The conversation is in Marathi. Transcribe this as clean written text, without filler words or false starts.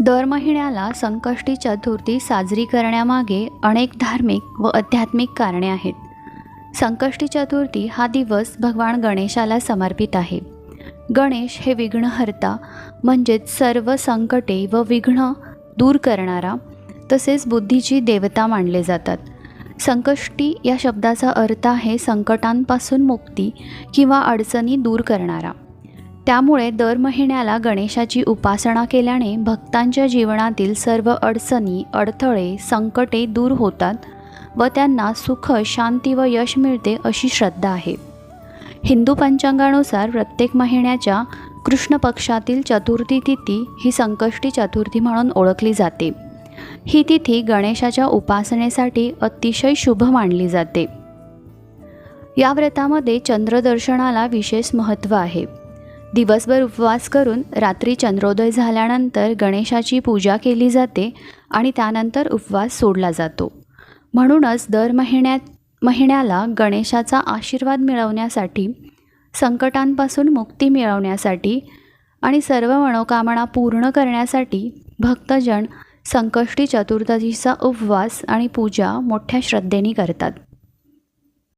दर महिन्याला संकष्टी चतुर्थी साजरी करण्यामागे अनेक धार्मिक व आध्यात्मिक कारणे आहेत. संकष्टी चतुर्थी हा दिवस भगवान गणेशाला समर्पित आहे. गणेश हे विघ्नहर्ता म्हणजेच सर्व संकटे व विघ्न दूर करणारा तसेच बुद्धीची देवता मानले जातात. संकष्टी या शब्दाचा अर्थ आहे संकटांपासून मुक्ती किंवा अडचणी दूर करणारा. त्यामुळे दर महिन्याला गणेशाची उपासना केल्याने भक्तांच्या जीवनातील सर्व अडचणी, अडथळे, संकटे दूर होतात व त्यांना सुख, शांती व यश मिळते अशी श्रद्धा आहे. हिंदू पंचांगानुसार प्रत्येक महिन्याच्या कृष्ण पक्षातील चतुर्थी तिथी ही संकष्टी चतुर्थी म्हणून ओळखली जाते. ही तिथी गणेशाच्या उपासनेसाठी अतिशय शुभ मानली जाते. या व्रतामध्ये चंद्रदर्शनाला विशेष महत्त्व आहे. दिवसभर उपवास करून रात्री चंद्रोदय झाल्यानंतर गणेशाची पूजा केली जाते आणि त्यानंतर उपवास सोडला जातो. म्हणूनच दर महिन्याला गणेशाचा आशीर्वाद मिळवण्यासाठी, संकटांपासून मुक्ती मिळवण्यासाठी आणि सर्व मनोकामना पूर्ण करण्यासाठी भक्तजन संकष्टी चतुर्थीचा उपवास आणि पूजा मोठ्या श्रद्धेने करतात.